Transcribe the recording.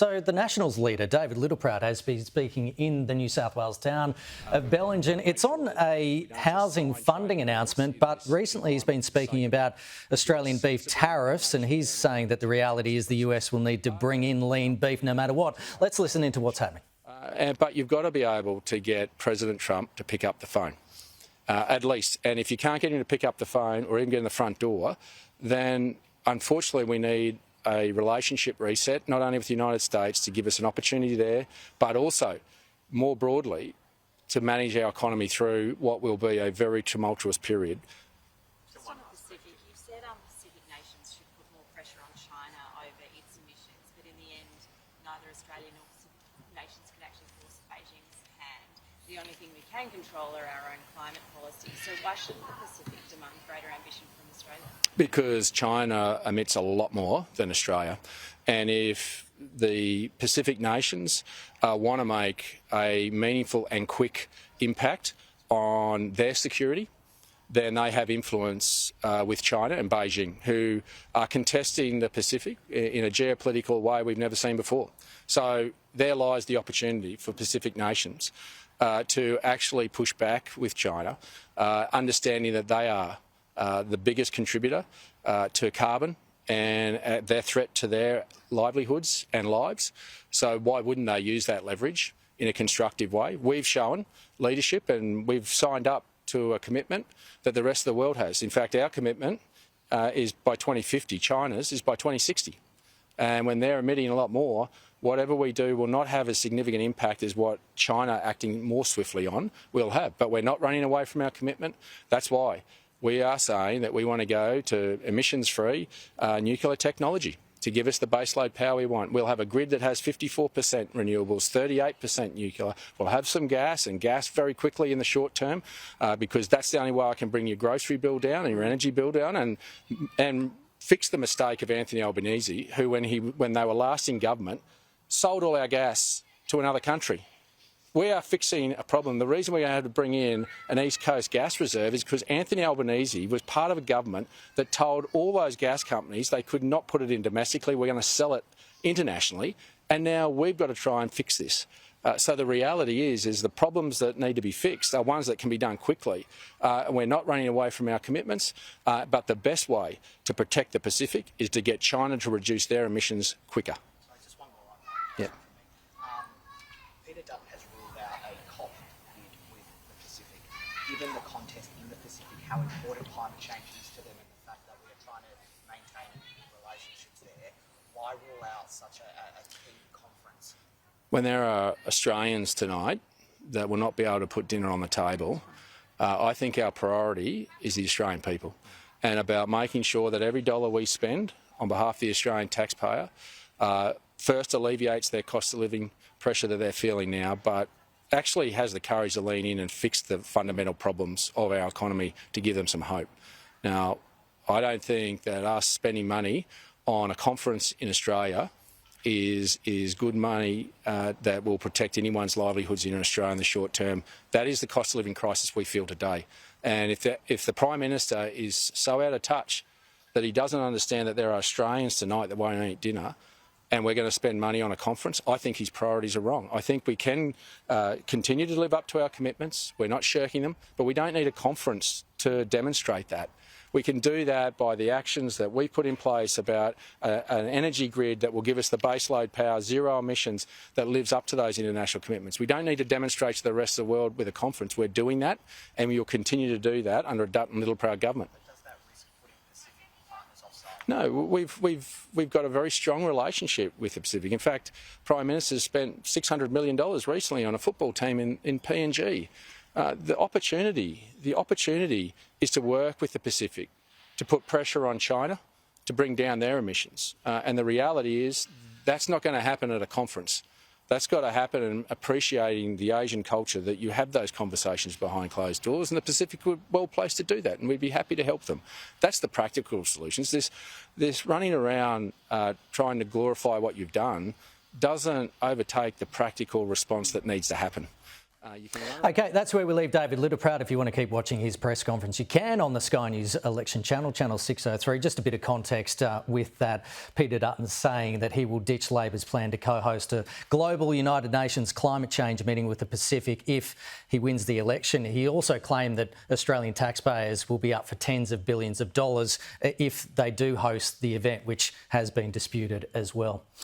So the Nationals leader, David Littleproud, has been speaking in the New South Wales town of Bellingen. It's on a housing funding announcement, but recently he's been speaking about Australian beef tariffs, and he's saying that the reality is the US will need to bring in lean beef no matter what. Let's listen into what's happening. But you've got to be able to get President Trump to pick up the phone, at least. And if you can't get him to pick up the phone or even get in the front door, then unfortunately we need a relationship reset, not only with the United States to give us an opportunity there, but also more broadly to manage our economy through what will be a very tumultuous period. Just on the Pacific, you've said Pacific nations should put more pressure on China over its emissions, but in the end, neither Australia nor Pacific nations can actually force Beijing's hand. The only thing we can control are our own climate policies. So why shouldn't the Pacific demand greater ambition from Australia? Because China emits a lot more than Australia. And if the Pacific nations want to make a meaningful and quick impact on their security, then they have influence with China and Beijing, who are contesting the Pacific in a geopolitical way we've never seen before. So there lies the opportunity for Pacific nations to actually push back with China, understanding that they are the biggest contributor to carbon and their threat to their livelihoods and lives. So why wouldn't they use that leverage in a constructive way? We've shown leadership and we've signed up to a commitment that the rest of the world has. In fact, our commitment is by 2050. China's is by 2060. And when they're emitting a lot more, whatever we do will not have as significant impact as what China acting more swiftly on will have. But we're not running away from our commitment. That's why we are saying that we want to go to emissions-free nuclear technology to give us the baseload power we want. We'll have a grid that has 54% renewables, 38% nuclear. We'll have some gas, and gas very quickly in the short term, because that's the only way I can bring your grocery bill down and your energy bill down, and fix the mistake of Anthony Albanese, who, when they were last in government, sold all our gas to another country. We are fixing a problem. The reason we had to bring in an East Coast gas reserve is because Anthony Albanese was part of a government that told all those gas companies they could not put it in domestically. We're going to sell it internationally. And now we've got to try and fix this. So the reality is the problems that need to be fixed are ones that can be done quickly. And we're not running away from our commitments. But the best way to protect the Pacific is to get China to reduce their emissions quicker. Sorry, just one more on that. Yeah. Peter Dutton has ruled out a COP bid with the Pacific. Given the contest in the Pacific, how important climate change is to them and the fact that we are trying to maintain relationships there, why rule out such a key conference? When there are Australians tonight that will not be able to put dinner on the table, I think our priority is the Australian people, and about making sure that every dollar we spend on behalf of the Australian taxpayer first alleviates their cost of living pressure that they're feeling now, but actually has the courage to lean in and fix the fundamental problems of our economy to give them some hope. Now, I don't think that us spending money on a conference in Australia is good money that will protect anyone's livelihoods in Australia in the short term. That is the cost of living crisis we feel today. And if the Prime Minister is so out of touch that he doesn't understand that there are Australians tonight that won't eat dinner, and we're going to spend money on a conference, I think his priorities are wrong. I think we can continue to live up to our commitments. We're not shirking them, but we don't need a conference to demonstrate that. We can do that by the actions that we put in place about an energy grid that will give us the baseload power, zero emissions, that lives up to those international commitments. We don't need to demonstrate to the rest of the world with a conference. We're doing that, and we will continue to do that under a Dutton Littleproud government. But does that risk putting Pacific partners offside? No, we've got a very strong relationship with the Pacific. In fact, Prime Minister spent $600 million recently on a football team in PNG. The opportunity is to work with the Pacific, to put pressure on China, to bring down their emissions. And the reality is that's not going to happen at a conference. That's got to happen in appreciating the Asian culture, that you have those conversations behind closed doors, and the Pacific were well placed to do that, and we'd be happy to help them. That's the practical solutions. This running around trying to glorify what you've done doesn't overtake the practical response that needs to happen. you can learn. OK, that's where we leave David Littleproud. If you want to keep watching his press conference, you can on the Sky News election channel, channel 603. Just a bit of context with that. Peter Dutton saying that he will ditch Labor's plan to co-host a global United Nations climate change meeting with the Pacific if he wins the election. He also claimed that Australian taxpayers will be up for tens of billions of dollars if they do host the event, which has been disputed as well.